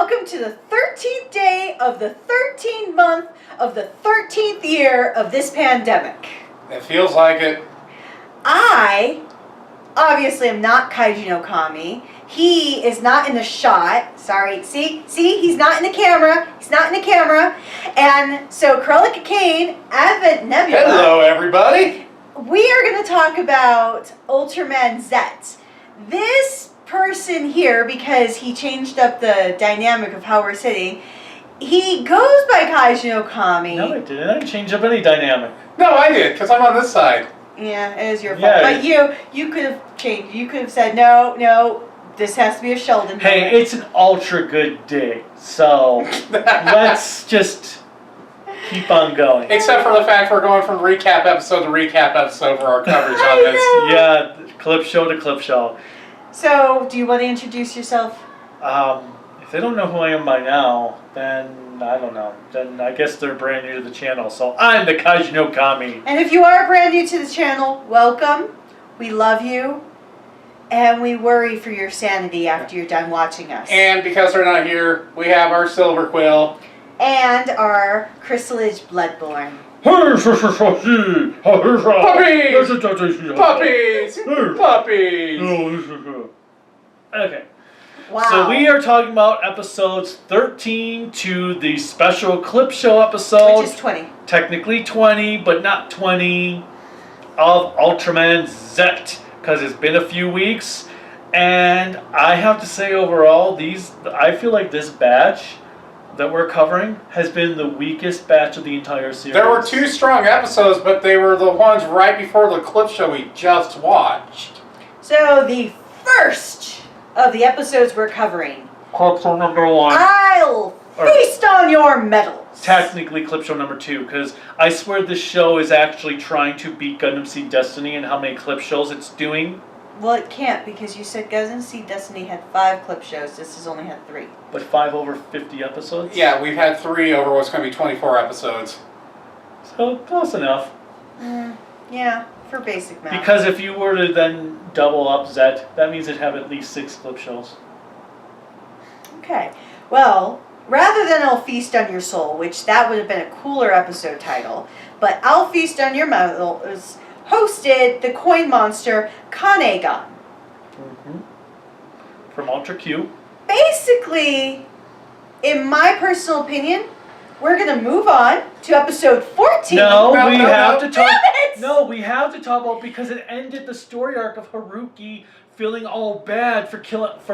welcome to the 13th day of the 13th month of the 13th year of this pandemic. It feels like it. I, obviously, am not Kaiju no Kami. He is not in the shot. Sorry, see, he's not in the camera. He's not in the camera. And so, Cruellica Kain, Advent Nebula. Hello, everybody. We are going to talk about Ultraman Z. This person here, because he changed up the dynamic of how we're sitting, he goes by Kaiju no Kami. No, I didn't. I didn't change up any dynamic. No, I did, because I'm on this side. Yeah, it is your fault. Yeah, but you could have changed. You could have said, no, this has to be a Sheldon. Hey, moment. it's an ultra good day, so let's just keep on going. Except for the fact we're going from recap episode to recap episode for our coverage on this. Yeah, clip show to clip show. So, do you want to introduce yourself? If they don't know who I am by now, then I don't know. Then I guess they're brand new to the channel. So I'm the Kaiju no Kami. And if you are brand new to the channel, welcome. We love you. And we worry for your sanity after you're done watching us. And because they're not here, we have our Silver Quill. And our Chrysalid Bloodborne. Puppies! Puppies! Okay. Wow. So we are talking about episodes 13 to the special clip show episode. Which is 20. Technically 20, but not 20 of Ultraman Z. Because it's been a few weeks. And I have to say overall, I feel like this batch that we're covering has been the weakest batch of the entire series. There were two strong episodes, but they were the ones right before the clip show we just watched. So, the first of the episodes we're covering. Clip show number 1. I'll feast on your medals. Technically clip show number 2, because I swear this show is actually trying to beat Gundam SEED Destiny and how many clip shows it's doing. Well, it can't, because you said Gundam SEED Destiny had 5 clip shows. This has only had 3. But 5 over 50 episodes? Yeah, we've had 3 over what's going to be 24 episodes. So, close enough. Yeah, for basic math. Because if you were to then double up Z, that means it'd have at least 6 clip shows. Okay. Well, rather than I'll Feast on Your Soul, which that would have been a cooler episode title, but I'll Feast on Your Medals hosted the coin monster Kanegan. From Ultra Q. Basically, in my personal opinion, we're going to move on to episode 14. No, we have to talk. Damn it! No, we have to talk about, because it ended the story arc of Haruki feeling all bad for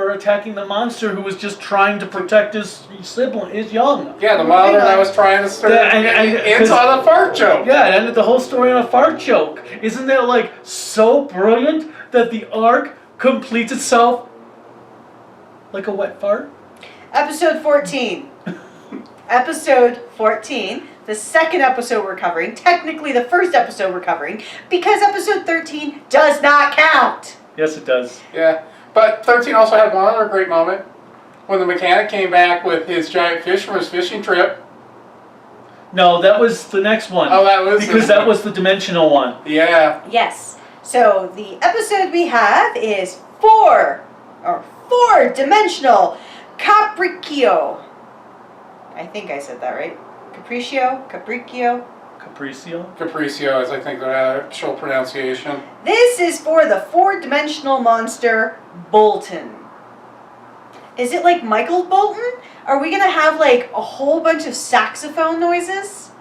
attacking the monster who was just trying to protect his sibling, his young. Yeah, the mother that was trying to stir it's on a fart joke. Yeah, it ended the whole story on a fart joke. Isn't that like so brilliant that the arc completes itself like a wet fart? Episode 14. Episode 14. The second episode we're covering. Technically the first episode we're covering. Because episode 13 does not count. Yes, it does. Yeah, but 13 also had one other great moment. When the mechanic came back with his giant fish from his fishing trip. No, that was the next one. Oh, that was... Because that was the dimensional one. Yeah. Yes. So the episode we have is four-dimensional Capriccio. I think I said that right. Capriccio? Capriccio? Capriccio is, I think, the actual pronunciation. This is for the four-dimensional monster Bolton. Is it like Michael Bolton? Are we going to have like a whole bunch of saxophone noises?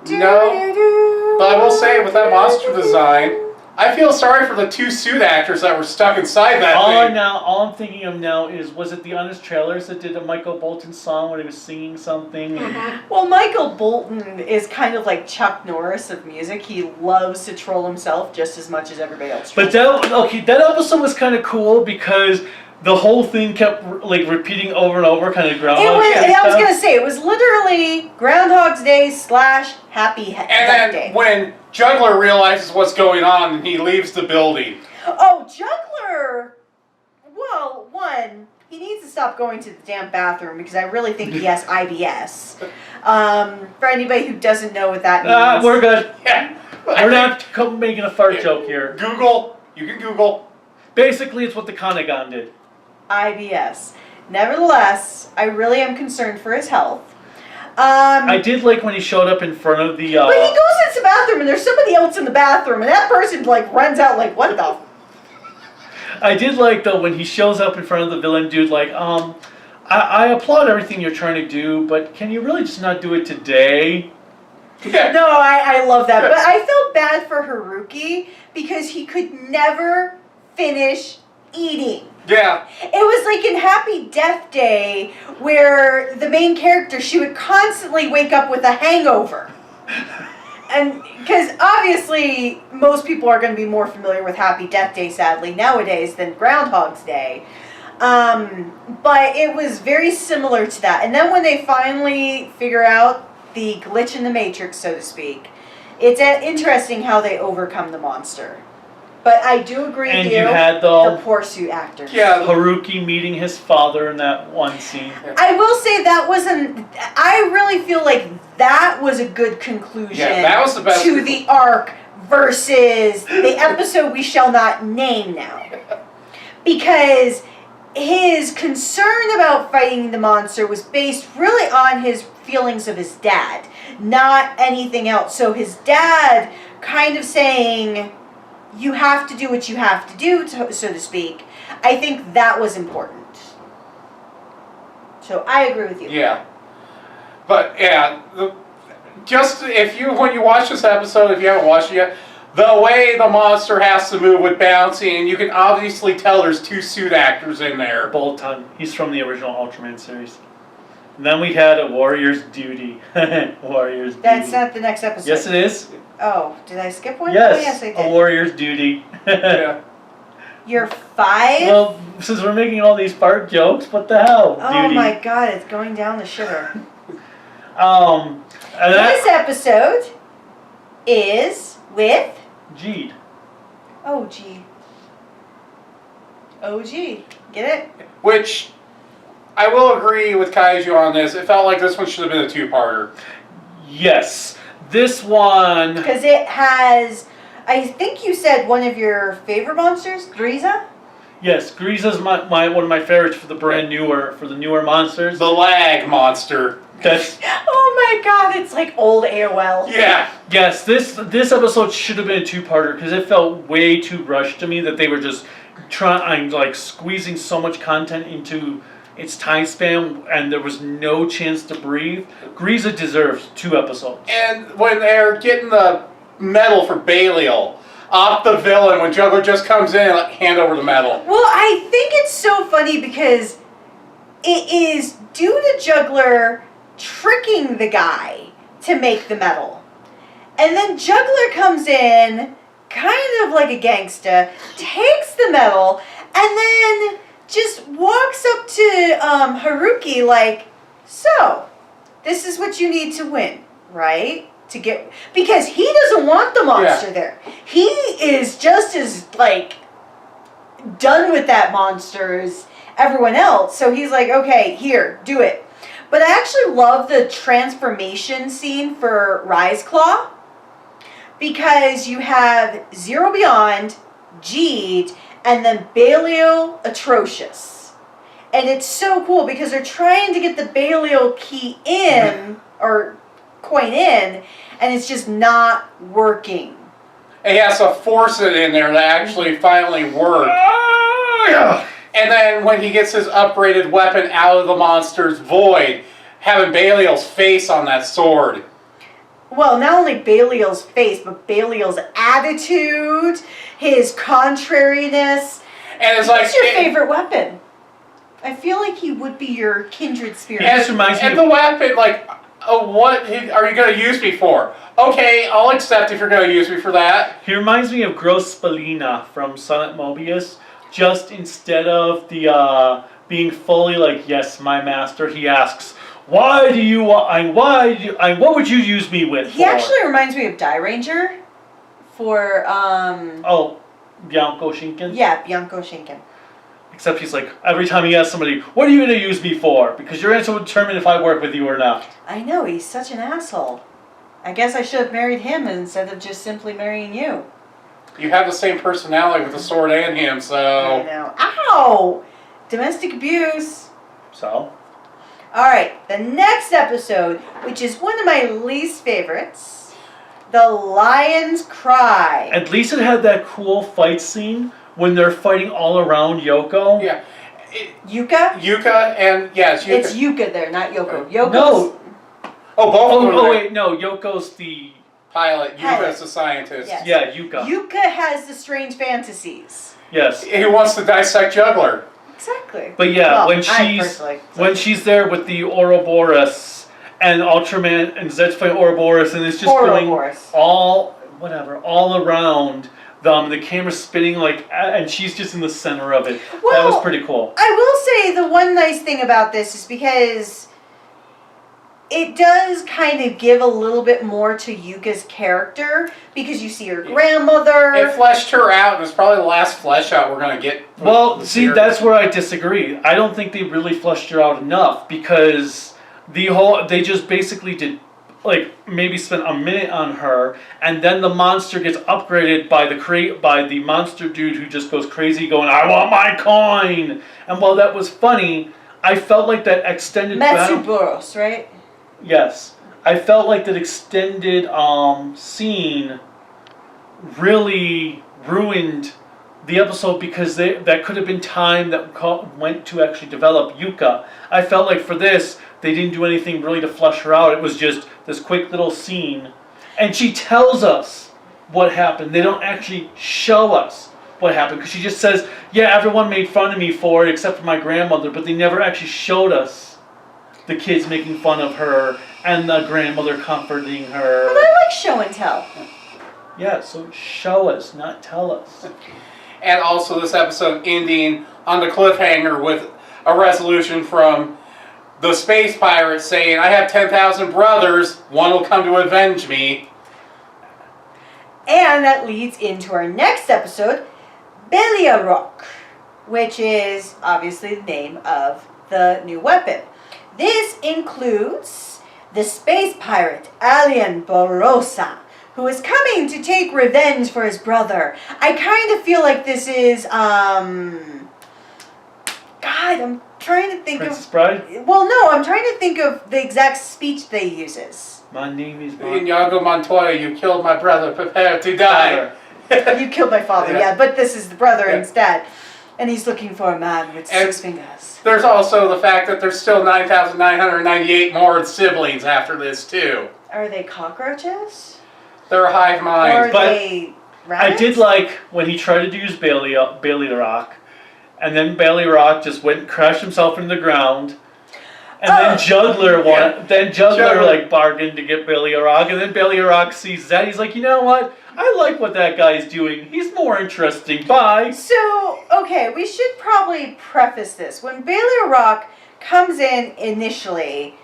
No. But I will say, with that monster design, I feel sorry for the 2 suit actors that were stuck inside that thing. All I'm thinking of now is, was it the Honest Trailers that did a Michael Bolton song where he was singing something? Well, Michael Bolton is kind of like Chuck Norris of music. He loves to troll himself just as much as everybody else. But that episode was kind of cool because the whole thing kept like repeating over and over, kind of Groundhog Day. I was gonna say it was literally Groundhog's Day / Happy Death And then Day. when Juggler realizes what's going on, he leaves the building. Oh, Juggler! Well, one, he needs to stop going to the damn bathroom because I really think he has IBS. For anybody who doesn't know what that means. We're good. Yeah. We're not making a fart joke here. Google. You can Google. Basically, it's what the Kanegan did. IBS. Nevertheless, I really am concerned for his health. I did like when he showed up in front of the. But he goes into the bathroom and there's somebody else in the bathroom, and that person like runs out like, what the? I did like though when he shows up in front of the villain dude, like, I applaud everything you're trying to do, but can you really just not do it today? No, I love that. But I felt bad for Haruki because he could never finish eating. Yeah. It was like in Happy Death Day where the main character, she would constantly wake up with a hangover. And because obviously most people are going to be more familiar with Happy Death Day, sadly, nowadays than Groundhog's Day. But it was very similar to that. And then when they finally figure out the glitch in the Matrix, so to speak, it's interesting how they overcome the monster. But I do agree with you. And you had the poor suit actors. Yeah. Haruki meeting his father in that one scene. I will say that wasn't. I really feel like that was a good conclusion. Yeah, that was the best to the arc versus the episode we shall not name now, because his concern about fighting the monster was based really on his feelings of his dad, not anything else. So his dad kind of saying, you have to do what you have to do, so to speak. I think that was important. So I agree with you. Yeah. But yeah, just when you watch this episode, if you haven't watched it yet, the way the monster has to move with bouncing, and you can obviously tell there's two suit actors in there. Bolton, he's from the original Ultraman series. And then we had a Warrior's Duty. Warrior's Duty. That's not the next episode. Yes, it is. Oh, did I skip one? Yes, Oh, yes, I did. a Warrior's Duty. Yeah. You're 5? Well, since we're making all these fart jokes, what the hell? Oh Duty. my god, it's going down the shitter. And This episode is with Jeed. OG. OG. Get it? Which, I will agree with Kaiju on this. It felt like this one should have been a two-parter. Yes. This one... Because it has, I think you said one of your favorite monsters, Griza? Yes, Griza's one of my favorites for the newer monsters. The lag monster. That's... Oh my god, it's like old AOL. Yeah. Yes, this episode should have been a two-parter because it felt way too rushed to me that they were just squeezing so much content into its time span and there was no chance to breathe. Griza deserves 2 episodes. And when they're getting the medal for Belial off the villain, when Juggler just comes in and hand over the medal. Well, I think it's so funny because it is due to Juggler tricking the guy to make the medal. And then Juggler comes in, kind of like a gangsta, takes the medal, and then just walks up to Haruki like, so, this is what you need to win, right? Because he doesn't want the monster there. He is just as, done with that monster as everyone else. So he's like, okay, here, do it. But I actually love the transformation scene for Rise Claw, because you have Zero Beyond, Jeed, and then Belial Atrocious. And it's so cool because they're trying to get the Belial key in, or coin in, and it's just not working. And he has to force it in there to actually finally work. And then when he gets his upgraded weapon out of the monster's void, having Belial's face on that sword. Well, not only Belial's face, but Belial's attitude, his contrariness. And it's like, what's your favorite weapon? I feel like he would be your kindred spirit. And the weapon, what are you going to use me for? Okay, I'll accept if you're going to use me for that. He reminds me of Gross Spalina from Silent Mobius. Just instead of the being fully like, yes, my master, he asks, what would you use me with? He actually reminds me of Die Ranger for Bianco Shinken? Yeah, Bianco Shinken. Except he's like, every time he asks somebody, what are you going to use me for? Because your answer will determine if I work with you or not. I know, he's such an asshole. I guess I should have married him instead of just simply marrying you. You have the same personality with the sword and him, so... I know. Ow! Domestic abuse. So, Alright, the next episode, which is one of my least favorites, The Lion's Cry. at least it had that cool fight scene when they're fighting all around Yoko. Yeah. Yuka? Yuka and it's Yuka. It's Yuka there, not Yoko. Yoko's No. Oh, both of them. Oh, are wait, no, Yoko's the... pilot. Pilot. Yuka's the scientist. Yes. Yeah, Yuka. Yuka has the strange fantasies. Yes. Who wants to dissect Juggler? Exactly. But yeah, Well, when I personally- she's there with the Ouroboros and Ultraman and Zed's fighting Ouroboros and it's just Ouroboros. going all around them. The camera's spinning and she's just in the center of it. That was Well, pretty cool. I will say the one nice thing about this is because it does kind of give a little bit more to Yuka's character because you see her grandmother. It fleshed her out, and it's probably the last flesh out we're going to get. Well, see, that's where I disagree. I don't think they really fleshed her out enough because they just basically did maybe spent a minute on her, and then the monster gets upgraded by the monster dude who just goes crazy, going, "I want my coin!" And while that was funny, I felt like that extended Metsuboros, right? Yes, I felt like that extended scene really ruined the episode because that could have been time that went to actually develop Yuka. I felt like for this, they didn't do anything really to flesh her out. It was just this quick little scene. And she tells us what happened. They don't actually show us what happened because she just says, yeah, everyone made fun of me for it except for my grandmother, but they never actually showed us the kids making fun of her and the grandmother comforting her. But I like show and tell. Yeah, so show us, not tell us. And also this episode ending on the cliffhanger with a resolution from the space pirate saying, I have 10,000 brothers, one will come to avenge me. And that leads into our next episode, Beliarok, which is obviously the name of the new weapon. This includes the space pirate Alien Borosa, who is coming to take revenge for his brother. I kind of feel like this is, God, I'm trying to think Princess of... Bride? Well, no, I'm trying to think of the exact speech they uses. My name is Inigo Montoya, you killed my brother, prepare to die. You killed my father, Yeah. yeah, but this is the brother Yeah. instead. And he's looking for a man with And- 6 fingers. There's also the fact that there's still 9,998 more siblings after this, too. Are they cockroaches? They're a hive Or mind. are But they rabbits? I did like when he tried to use Bailey Rock, and then Bailey Rock just went and crashed himself into the ground. And then Juggler Juggler. bargained to get Bailey Rock, and then Bailey Rock sees that. He's like, you know what? I like what that guy's doing. He's more interesting. Bye. So, okay, we should probably preface this. When Bailey Rock comes in initially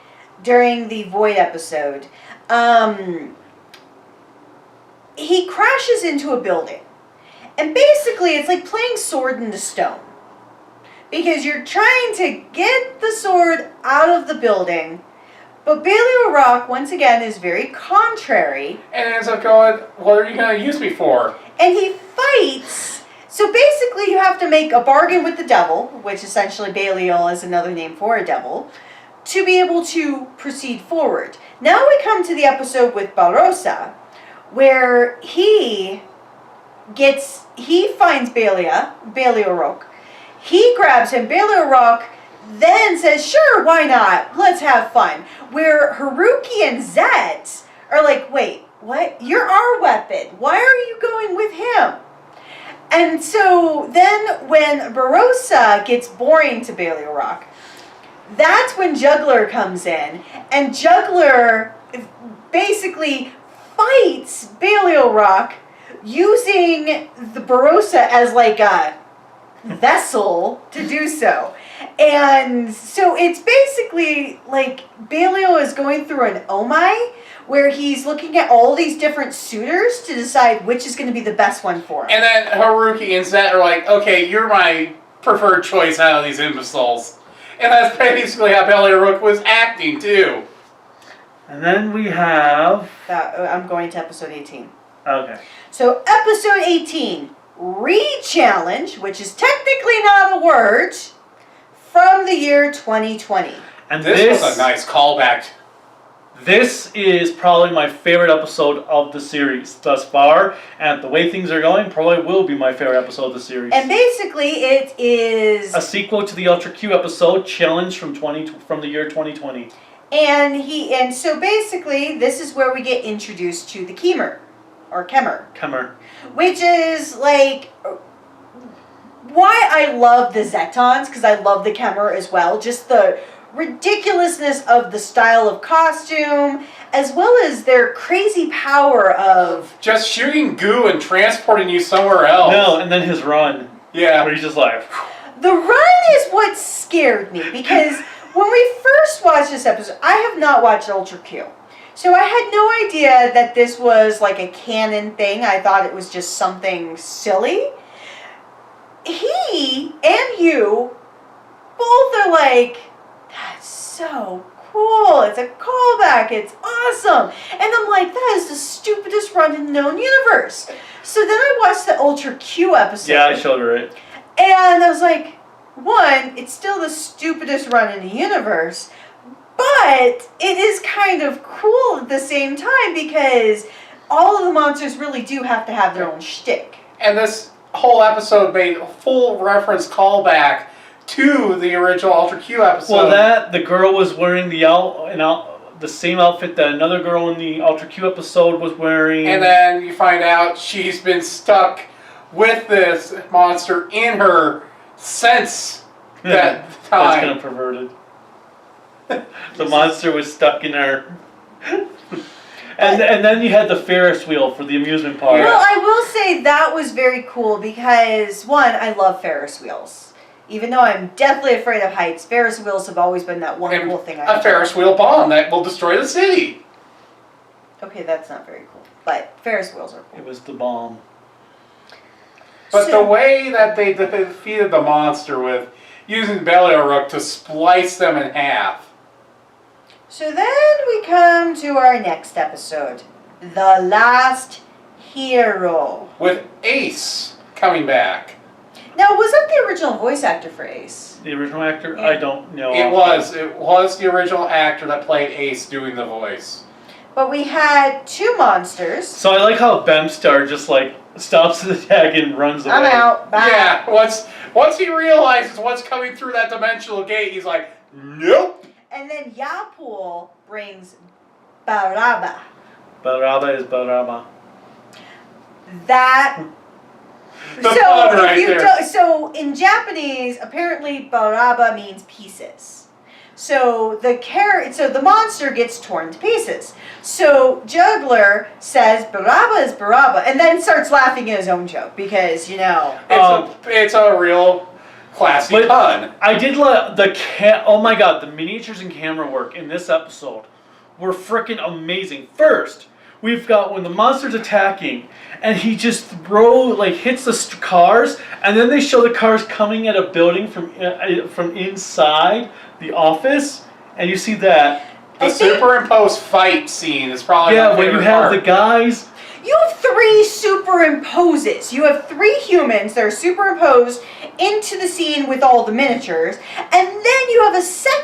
during the Void episode, he crashes into a building. And basically, it's like playing sword in the stone. Because you're trying to get the sword out of the building, but Bailey Rock, once again, is very contrary. And ends up going, what are you going to use me for? And he fights. So basically, you have to make a bargain with the devil, which essentially Belial is another name for a devil, to be able to proceed forward. Now we come to the episode with Barossa, where he finds Belial Rock. He grabs him. Belial Rock then says, sure, why not? Let's have fun. Where Haruki and Zet are like, wait, what? You're our weapon. Why are you going with him? And so then when Barossa gets boring to Belial Rock, that's when Juggler comes in. And Juggler basically fights Belial Rock using the Barossa as like a vessel to do so. And so it's basically like Belial is going through an omai where he's looking at all these different suitors to decide which is going to be the best one for him. And then Haruki and Zet are like, okay, you're my preferred choice out of these imbeciles. And that's basically how Belial was acting, too. And then we have... I'm going to episode 18. Okay. So episode 18, re-challenge, which is technically not a word, from the year 2020. And This was a nice callback. This is probably my favorite episode of the series thus far, and the way things are going, probably will be my favorite episode of the series. And basically, it is a sequel to the Ultra Q episode, Challenge from the year 2020. and so basically, this is where we get introduced to the Kemmer, or Kemmer, which is like why I love the Zetons, because I love the Kemmer as well. Just the ridiculousness of the style of costume, as well as their crazy power of just shooting goo and transporting you somewhere else. No, and then his run. Yeah. Where he's just like... The run is what scared me, because when we first watched this episode, I have not watched Ultra Q. So I had no idea that this was like a canon thing. I thought it was just something silly. He and you both are like, that's so cool. It's a callback. It's awesome. And I'm like, that is the stupidest run in the known universe. So then I watched the Ultra Q episode. Yeah, I showed her it. And I was like, one, it's still the stupidest run in the universe, but it is kind of cool at the same time because all of the monsters really do have to have their own shtick. And this whole episode made a full reference callback to the original Ultra Q episode. Well, the girl was wearing the same outfit that another girl in the Ultra Q episode was wearing. And then you find out she's been stuck with this monster in her since that time. That's kind of perverted. The monster was stuck in her. And then you had the Ferris wheel for the amusement park. Well, I will say that was very cool because, one, I love Ferris wheels. Even though I'm deathly afraid of heights, Ferris wheels have always been that one cool thing. A Ferris wheel bomb that will destroy the city. Okay, that's not very cool. But Ferris wheels are cool. It was the bomb. But the way that they defeated the monster with using Beliarook to splice them in half. So then we come to our next episode. The Last Hero. With Ace coming back. Now, was that the original voice actor for Ace? The original actor? Yeah. I don't know. It was the original actor that played Ace doing the voice. But we had two monsters. So I like how Bemstar just like stops the tag and runs away. I'm out. Bye. Yeah, once he realizes what's coming through that dimensional gate, he's like, nope. And then Yapul brings Baraba. Baraba is Baraba. That. The pun right there. So in Japanese, apparently Baraba means pieces. So the monster gets torn to pieces. So Juggler says Baraba is Baraba, and then starts laughing at his own joke because it's a real classy pun. I did love oh my god, the miniatures and camera work in this episode were freaking amazing. First, we've got when the monster's attacking, and he just hits the cars, and then they show the cars coming at a building from inside the office, and you see that. The superimposed fight scene is probably my when favorite you have part. the guys. You have three superimposes. You have three humans that are superimposed into the scene with all the miniatures, and then you have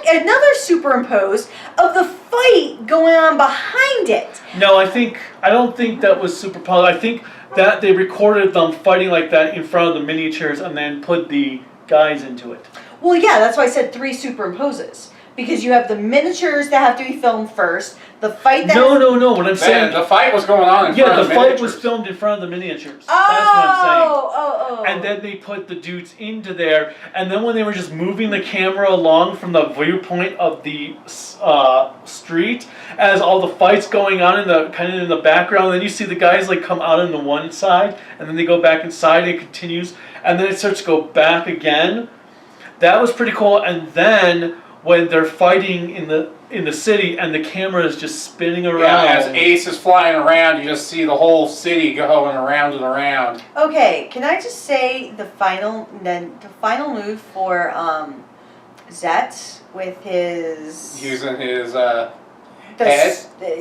another superimpose of the fight going on behind it. No, I don't think that was superimposed. I think that they recorded them fighting like that in front of the miniatures and then put the guys into it. Well, yeah, that's why I said three superimposes. Because you have the miniatures that have to be filmed first, the fight that... No, what I'm saying... The fight was going on in front of the miniatures. Yeah, the fight was filmed in front of the miniatures. Oh, that's what I'm saying. Oh. And then they put the dudes into there, and then when they were just moving the camera along from the viewpoint of the street, as all the fights going on in the background, then you see the guys come out on the one side, and then they go back inside, and it continues, and then it starts to go back again. That was pretty cool, and then when they're fighting in the city and the camera is just spinning around. Yeah, as Ace is flying around, you just see the whole city going around and around. Okay, can I just say the final move for Zet with his... Using his head?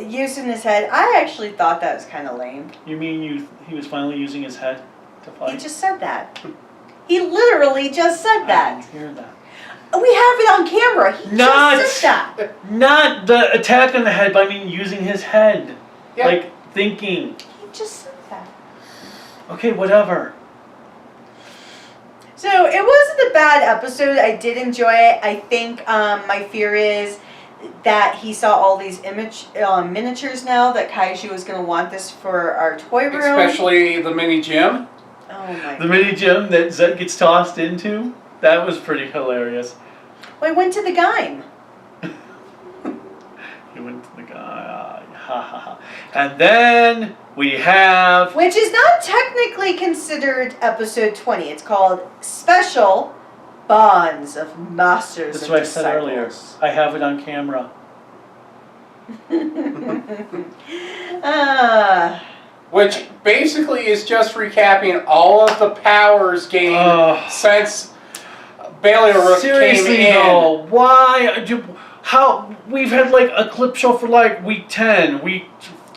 Using his head. I actually thought that was kind of lame. You mean he was finally using his head to fight? He just said that. He literally just said I that. didn't hear that. We have it on camera. He just said that. Not the attack on the head, but I mean using his head. Yeah. Like thinking. He just said that. Okay, whatever. So it wasn't a bad episode. I did enjoy it. I think my fear is that he saw all these miniatures now, that Kaiju is going to want this for our toy room. Especially the mini gym. Oh my The mini gym that Zet gets tossed into, that was pretty hilarious. Well, I went to the game. He went to the guy. Ha ha ha. And then we have. Which is not technically considered episode 20. It's called Special Bonds of Masters That's and what I said earlier. Disciples. I have it on camera. Which basically is just recapping all of the powers gained since Bailirook Seriously came in. though, why? How we've had like a clip show for like week 10,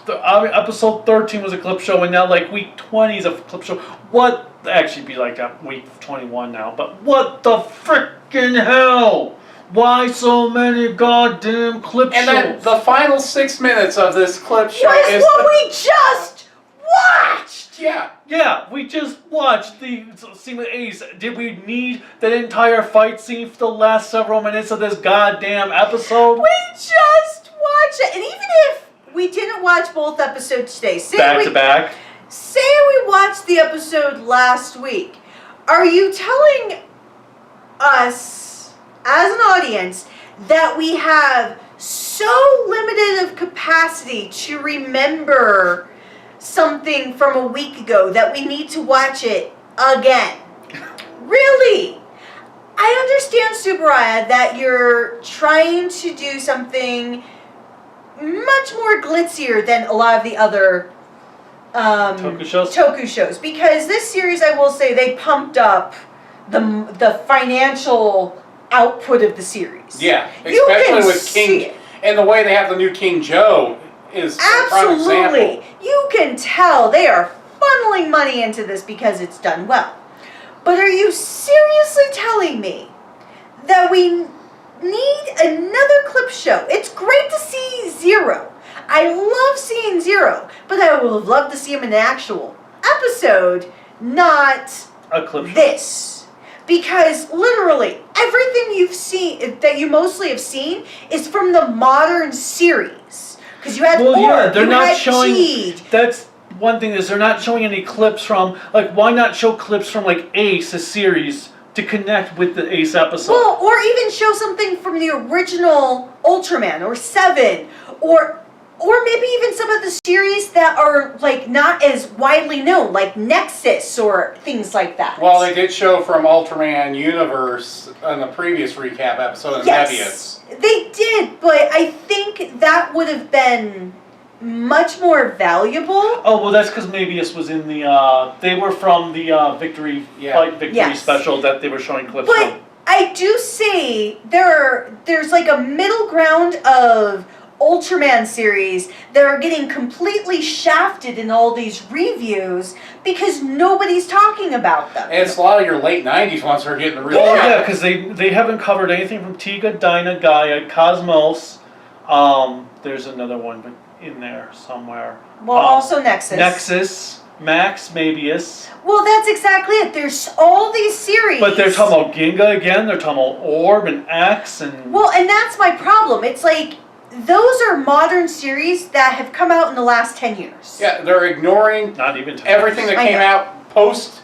episode 13 was a clip show, and now like week 20 is a clip show. What? Actually, be like week 21 now. But what the frickin' hell? Why so many goddamn clip shows? And then the final 6 minutes of this clip show What is is what we just watched? Yeah. Yeah, we just watched the scene with Ace. Did we need that entire fight scene for the last several minutes of this goddamn episode? We just watched it. And even if we didn't watch both episodes today, Back to back. Say we watched the episode last week, are you telling us, as an audience, that we have so limited of capacity to remember something from a week ago that we need to watch it again? Really? I understand, Subaraya, that you're trying to do something much more glitzier than a lot of the other Toku shows, because this series, I will say, they pumped up the financial output of the series. Yeah, You especially can with see King it. and the way they have the new King Joe is a prime example. Absolutely. You can tell they are funneling money into this because it's done well. But are you seriously telling me that we need another clip show? It's great to see Zero. I love seeing Zero, but I would have loved to see him in an actual episode, not A clip show. this. Because literally everything you've seen, that you mostly have seen, is from the modern series. Because you had they're not showing. Seed. That's one thing, is they're not showing any clips from, like, why not show clips from like Ace, a series, to connect with the Ace episode? Well, or even show something from the original Ultraman or Seven, or maybe even some of the series that are like not as widely known, like Nexus or things like that. Well, they did show from Ultraman Universe in the previous recap episode of Yes, they did, but I think that would have been much more valuable. Oh, well, that's because Mabius was in the, they were from the Victory Fight Victory Yes. special that they were showing clips But from. I do see there's like a middle ground of Ultraman series that are getting completely shafted in all these reviews because nobody's talking about them. And it's a lot of your late 90s ones that are getting the real Oh, shot. yeah, because they haven't covered anything from Tiga, Dyna, Gaia, Cosmos. There's another one in there somewhere. Well, also Nexus. Nexus, Max, Mabius. Well, that's exactly it. There's all these series. But they're talking about Ginga again. They're talking about Orb and X and. Well, and that's my problem. It's like, those are modern series that have come out in the last 10 years. Yeah, they're ignoring Not even 10 everything that I came know. out post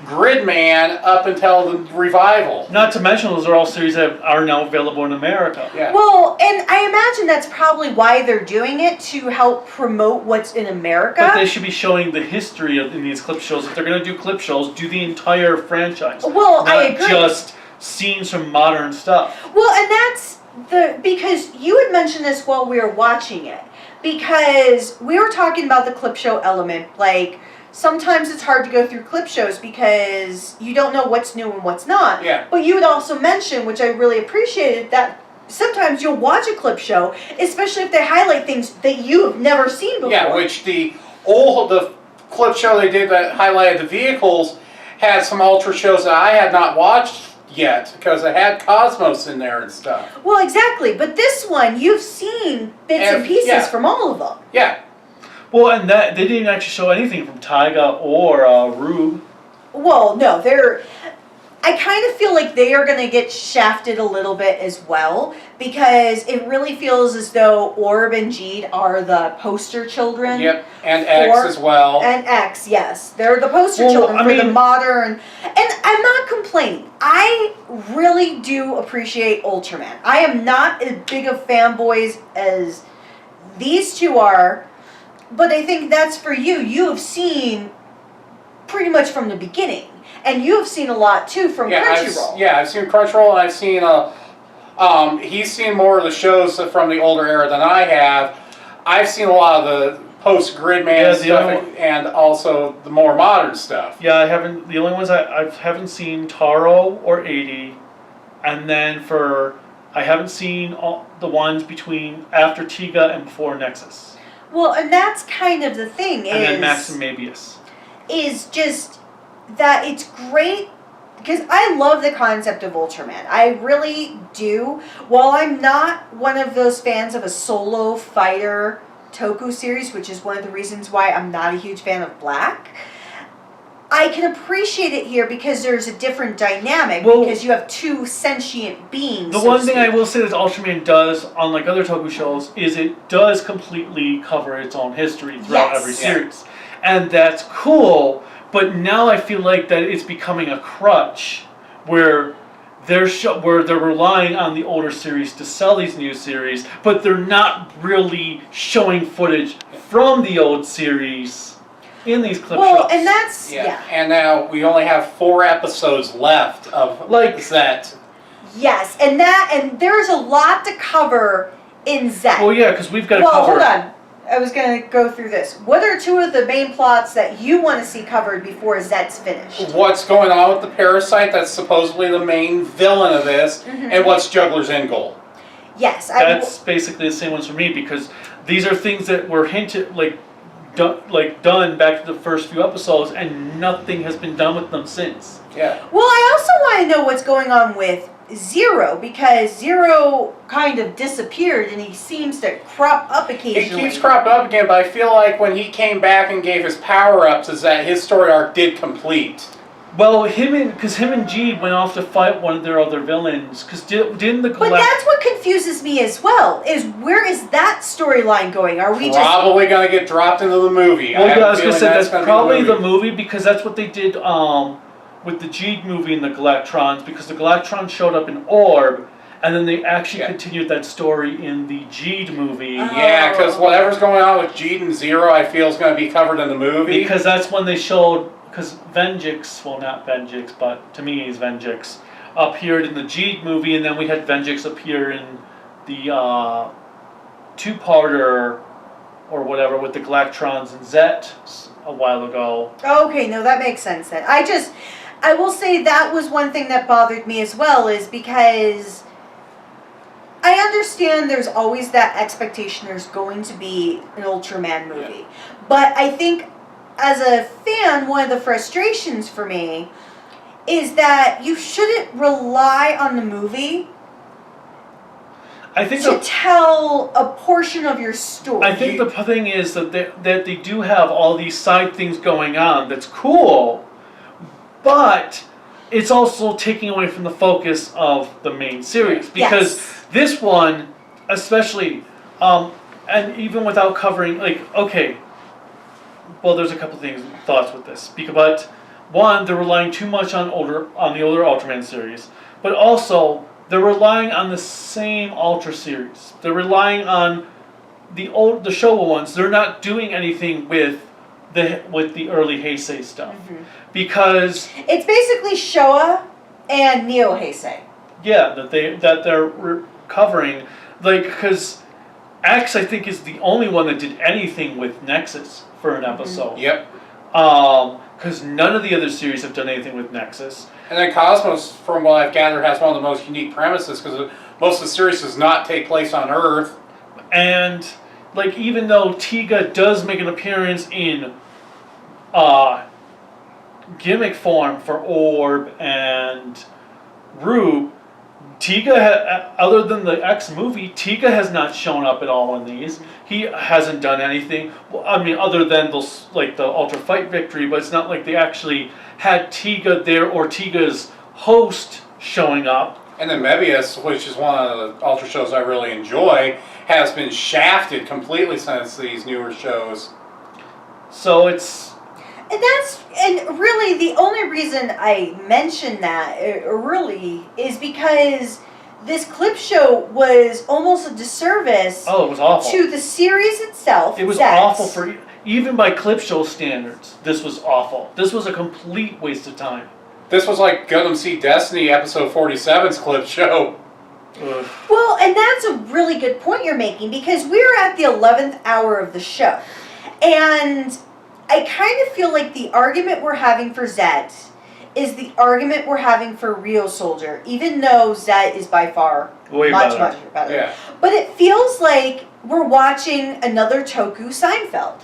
Gridman up until the revival. Not to mention, those are all series that are now available in America. Yeah. Well, and I imagine that's probably why they're doing it, to help promote what's in America. But they should be showing the history in these clip shows. If they're going to do clip shows, do the entire franchise. Well, not I agree. just scenes from modern stuff. Well, and that's because you had mentioned this while we were watching it, because we were talking about the clip show element. Like, sometimes it's hard to go through clip shows because you don't know what's new and what's not. Yeah. But you had also mentioned, which I really appreciated, that sometimes you'll watch a clip show, especially if they highlight things that you have never seen before. Yeah, which the clip show they did that highlighted the vehicles had some Ultra shows that I had not watched yet because it had Cosmos in there and stuff. Well, exactly. But this one, you've seen bits and pieces yeah. from all of them. Yeah. Well, and that they didn't actually show anything from Taiga or Rube. Well, no, I kind of feel like they are going to get shafted a little bit as well, because it really feels as though Orb and Jeed are the poster children. Yep, and X as well. And X, yes. They're the poster children for the modern. And I'm not complaining. I really do appreciate Ultraman. I am not as big of fanboys as these two are, but I think that's for you. You have seen pretty much from the beginning. And you've seen a lot too from Crunchyroll. I've seen Crunchyroll, and I've seen he's seen more of the shows from the older era than I have. I've seen a lot of the post-Gridman stuff and also the more modern stuff. Yeah, I haven't. The only ones I haven't seen Taro or 80, and then I haven't seen all the ones between after Tiga and before Nexus. Well, and that's kind of the thing and then Max and Mabius. Is just that it's great, because I love the concept of Ultraman. I really do. While I'm not one of those fans of a solo fighter Toku series, which is one of the reasons why I'm not a huge fan of Black, I can appreciate it here because there's a different dynamic, because you have two sentient beings. The one thing I will say that Ultraman does, unlike other Toku shows, is it does completely cover its own history throughout every series. And that's cool. But now I feel like that it's becoming a crutch, where they're relying on the older series to sell these new series, but they're not really showing footage from the old series in these clip shows. And that's And now we only have 4 episodes left of Zet. Yes, and there's a lot to cover in Zet. Well, yeah, because we've got to cover. Well, hold on. I was going to go through this. What are 2 of the main plots that you want to see covered before Zet's finished? What's going on with the parasite that's supposedly the main villain of this, and what's Juggler's end goal? Yes. That's basically the same ones for me, because these are things that were hinted, done back to the first few episodes, and nothing has been done with them since. Yeah. Well, I also want to know what's going on with Zero, because Zero kind of disappeared and he seems to crop up occasionally. He keeps cropping up again, but I feel like when he came back and gave his power-ups, is that his story arc did complete. Well, him and Jeed went off to fight one of their other villains, because didn't the But that's what confuses me as well, is where is that storyline going? Are we probably going to get dropped into the movie? Well, I was going to say, that's probably the movie, because that's what they did with the Jeed movie and the Galactrons, because the Galactrons showed up in Orb, and then they actually continued that story in the Jeed movie. Yeah, because whatever's going on with Jeed and Zero, I feel is going to be covered in the movie. Because that's when they showed, because Venjix, well, not Venjix, but to me he's Venjix, appeared in the Jeed movie, and then we had Venjix appear in the two-parter or whatever with the Galactrons and Zet a while ago. Okay, no, that makes sense then. I will say that was one thing that bothered me as well, is because I understand there's always that expectation there's going to be an Ultraman movie. But I think as a fan, one of the frustrations for me is that you shouldn't rely on the movie to tell a portion of your story. I think the thing is that they do have all these side things going on that's cool, but it's also taking away from the focus of the main series. Because this one, especially, and even without covering, well, there's a couple thoughts with this. But one, they're relying too much on the older Ultraman series, but also they're relying on the same Ultra series. They're relying on the Showa ones. They're not doing anything with the early Heisei stuff, because it's basically Showa and Neo Heisei. Yeah, that they're covering, because X, I think, is the only one that did anything with Nexus for an episode. Yep. Because none of the other series have done anything with Nexus. And then Cosmos, from what I've gathered, has one of the most unique premises, because most of the series does not take place on Earth. And even though Tiga does make an appearance in gimmick form for Orb and Rube, Tiga, other than the X movie, Tiga has not shown up at all in these. He hasn't done anything. Well, I mean, other than those, like the Ultra Fight victory, but it's not like they actually had Tiga there or Tiga's host showing up. And then Mebius, which is one of the Ultra shows I really enjoy, has been shafted completely since these newer shows. So it's... And really the only reason I mention that really is because this clip show was almost a disservice Oh, it was awful. to the series itself. It was Zets. awful for... Even by clip show standards, this was awful. This was a complete waste of time. This was like Gundam SEED Destiny episode 47's clip show. Ugh. Well, and that's a really good point you're making because we're at the 11th hour of the show. And I kind of feel like the argument we're having for Zet is the argument we're having for Real Soldier, even though Zet is by far Way much better. Yeah. But it feels like we're watching another Toku Seinfeld.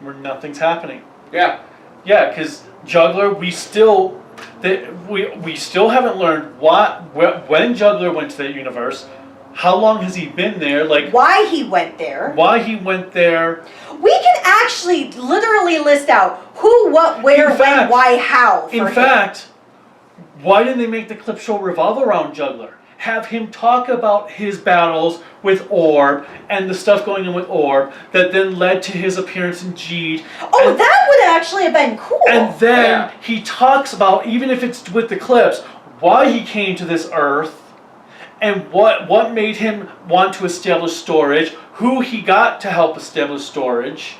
Where nothing's happening. Yeah. Yeah, because Juggler, we still haven't learned when Juggler went to that universe. How long has he been there? Like Why he went there. why he went there. We can actually literally list out who, what, where, In fact- when, why, how. For In him. fact, why didn't they make the clip show revolve around Juggler? Have him talk about his battles with Orb and the stuff going on with Orb that then led to his appearance in Jeed. Oh, and, that would actually have been cool. and then Yeah. he talks about, even if it's with the clips, why he came to this Earth and what made him want to establish storage, who he got to help establish storage.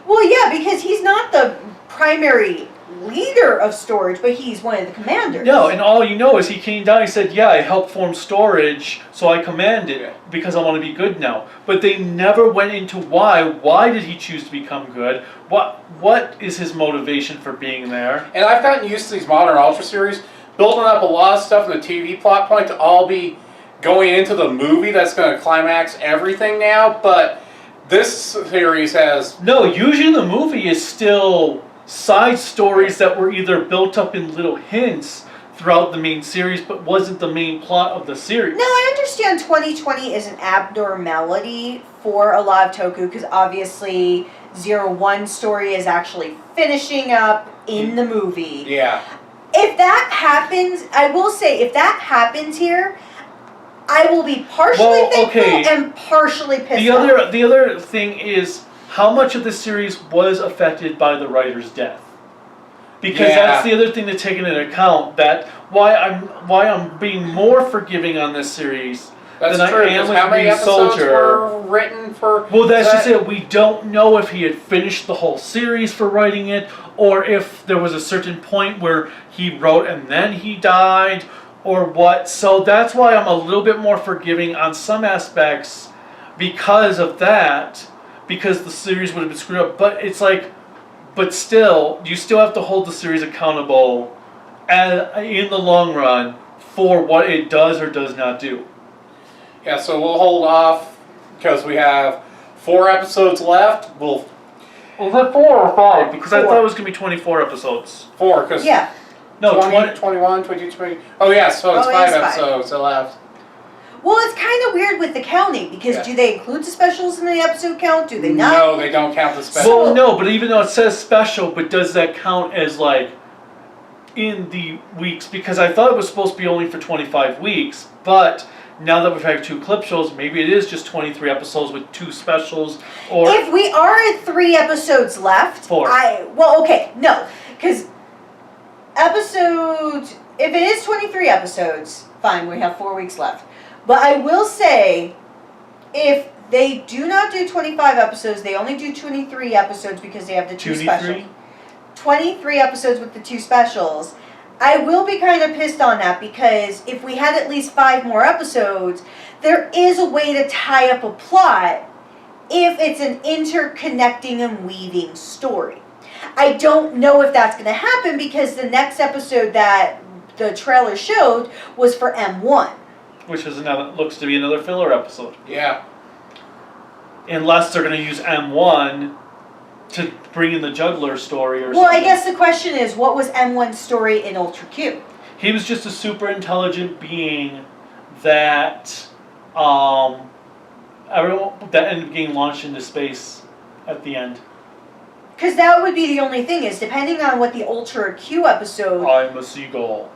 Well, yeah, because he's not the primary leader of storage, but he's one of the commanders. No, and all you know is he came down, he said, yeah, I helped form storage, so I command it, because I want to be good now. But they never went into why. Why did he choose to become good? What is his motivation for being there? And I've gotten used to these modern Ultra series, building up a lot of stuff in the TV plot point to all be going into the movie that's going to climax everything now, but this series has... No, usually the movie is still side stories that were either built up in little hints throughout the main series, but wasn't the main plot of the series. Now, I understand 2020 is an abnormality for a lot of Toku, because obviously 01 story is actually finishing up in the movie. Yeah. If that happens, I will say, if that happens here, I will be partially thankful and partially pissed off. The other thing is how much of the series was affected by the writer's death. Because that's the other thing to take into account. That why I'm being more forgiving on this series That's than true, I am with how many Green episodes Soldier. were written for... Well, that's just it. We don't know if he had finished the whole series for writing it, or if there was a certain point where he wrote and then he died, or what. So that's why I'm a little bit more forgiving on some aspects because of that, because the series would have been screwed up. But it's like, but still, you still have to hold the series accountable in the long run for what it does or does not do. Yeah, so we'll hold off because we have 4 episodes left. Was it 4 or 5? Because I thought it was going to be 24 episodes. 4, because... Yeah. No, 20, 21, 22, 20... Oh, yeah, so it's 5 episodes left. Well, it's kind of weird with the counting, because do they include the specials in the episode count? Do they not? No, they don't count the specials. Well, no, but even though it says special, but does that count as, like, in the weeks? Because I thought it was supposed to be only for 25 weeks, but now that we've had 2 clip shows, maybe it is just 23 episodes with 2 specials, or... If we are at 3 episodes left... 4. Well, okay, no, because if it is 23 episodes, fine, we have 4 weeks left. But I will say, if they do not do 25 episodes, they only do 23 episodes because they have the 2 specials. 23 episodes with the 2 specials. I will be kind of pissed on that, because if we had at least 5 more episodes, there is a way to tie up a plot if it's an interconnecting and weaving story. I don't know if that's going to happen, because the next episode that the trailer showed was for M1. Which is looks to be another filler episode. Yeah. Unless they're going to use M1 to bring in the Juggler story or something. Well, I guess the question is, what was M1's story in Ultra Q? He was just a super intelligent being that that ended up getting launched into space at the end. Because that would be the only thing is, depending on what the Ultra Q episode... I'm a seagull.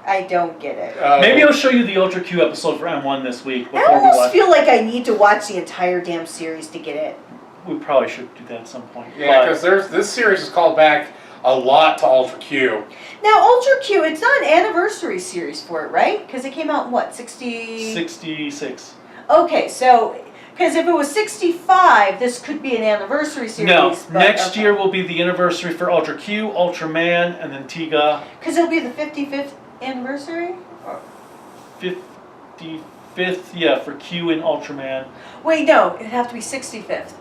I don't get it. Maybe I'll show you the Ultra Q episode for M1 this week before I almost we watch. feel like I need to watch the entire damn series to get it. We probably should do that at some point. Yeah, because this series is called back a lot to Ultra Q. Now, Ultra Q, it's not an anniversary series for it, right? Because it came out in what, 66. Okay, so... Because if it was 65, this could be an anniversary series. No, but, next year will be the anniversary for Ultra Q, Ultraman, and then Tiga. Because it'll be the 55th anniversary? 55th, yeah, for Q and Ultraman. Wait, no, it'd have to be 65th.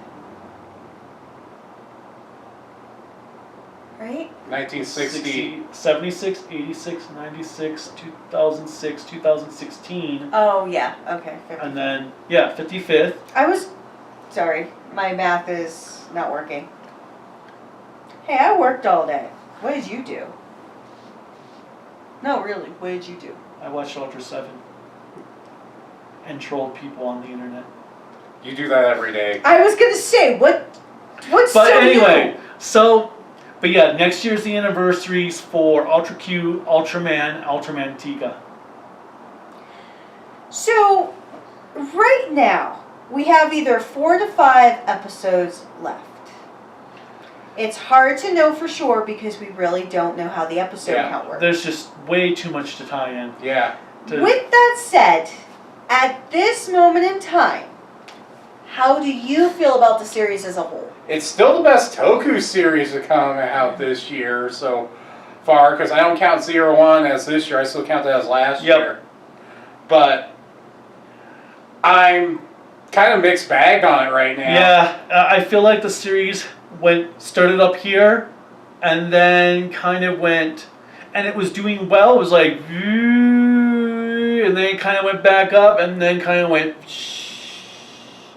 Right? 1960. 76, 86, 96, 2006, 2016. Oh, yeah, okay. 55th. And then, yeah, 55th. Sorry, my math is not working. Hey, I worked all day. What did you do? No, really, what did you do? I watched Ultra 7 and trolled people on the internet. You do that every day. I was gonna say, what's But so anyway, new? but yeah, next year's the anniversaries for Ultra Q, Ultraman, Ultraman Tiga. So, right now, we have either 4 to 5 episodes left. It's hard to know for sure because we really don't know how the episode count works. There's just way too much to tie in. Yeah. With that said, at this moment in time, how do you feel about the series as a whole? It's still the best Toku series to come out this year so far, because I don't count 01 as this year, I still count that as last year. But I'm kind of mixed bag on it right now. Yeah, I feel like the series started up here and then kind of went, and it was doing well. It was like, and then it kind of went back up and then kind of went.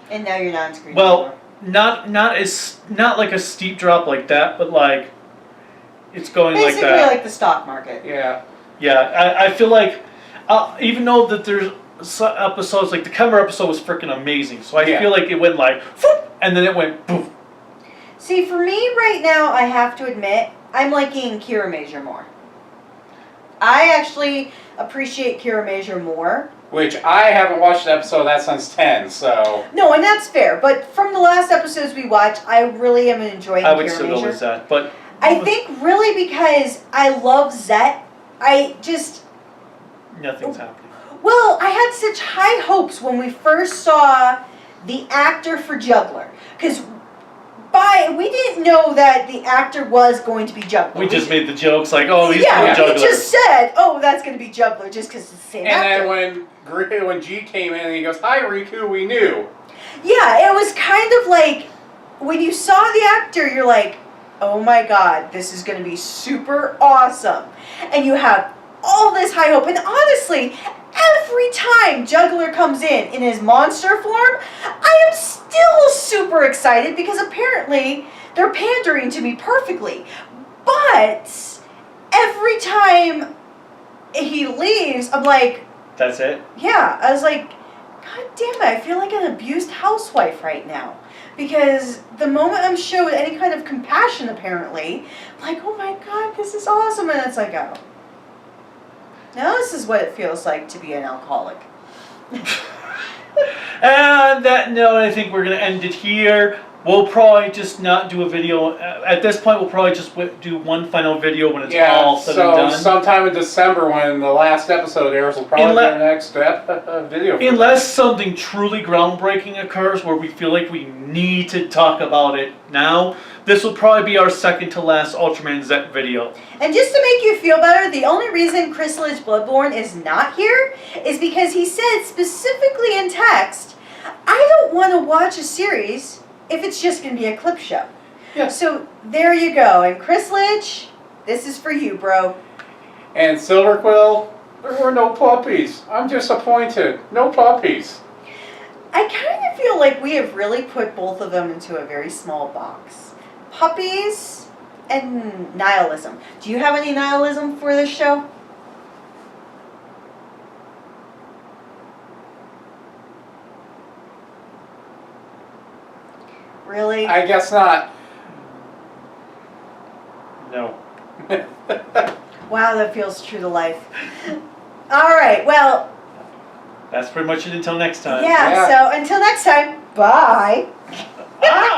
And now you're not on screen Well, anymore. not like a steep drop like that, but like it's going Basically like that. like the stock market. Yeah. Yeah, I feel like even though that there's some episodes like the Kemmer episode was freaking amazing, so I feel like it went like, and then it went poof. See, for me right now, I have to admit, I'm liking Kira Major more. I actually appreciate Kira Major more. Which I haven't watched an episode of that since 10, so... No, and that's fair, but from the last episodes we watched, I really am enjoying Kira Major. I would still go with that, but... I think really because I love Zet, Nothing's happening. Well, I had such high hopes when we first saw the actor for Juggler. Because we didn't know that the actor was going to be Juggler. We just made the jokes like, oh, he's yeah, Juggler. we just said, oh, that's going to be Juggler just because it's the same actor. And then when G came in and he goes, hi, Riku, we knew. Yeah, it was kind of like, when you saw the actor, you're like, oh my god, this is going to be super awesome. And you have all this high hope. And honestly, every time Juggler comes in his monster form, I am still super excited because apparently they're pandering to me perfectly. But every time he leaves, I'm like... That's it? Yeah, I was like, god damn it, I feel like an abused housewife right now. Because the moment I'm showed any kind of compassion, apparently, I'm like, oh my god, this is awesome. And it's like, oh. Now this is what it feels like to be an alcoholic. And on that note, I think we're going to end it here. We'll probably just not do a video. At this point, we'll probably just do one final video when it's all said and done. Sometime in December when the last episode airs, we'll probably do the next video. Unless something truly groundbreaking occurs where we feel like we need to talk about it now, this will probably be our second to last Ultraman Z video. And just to make you feel better, the only reason Crystalage Bloodborne is not here is because he said specifically in text, I don't want to watch a series if it's just going to be a clip show. Yeah. So there you go. And Crystalage, this is for you, bro. And Silverquill, there were no puppies. I'm disappointed. No puppies. I kind of feel like we have really put both of them into a very small box. Puppies, and nihilism. Do you have any nihilism for this show? Really? I guess not. No. Wow, that feels true to life. All right, well, That's pretty much it until next time. yeah, Yeah. so until next time, bye. Ah!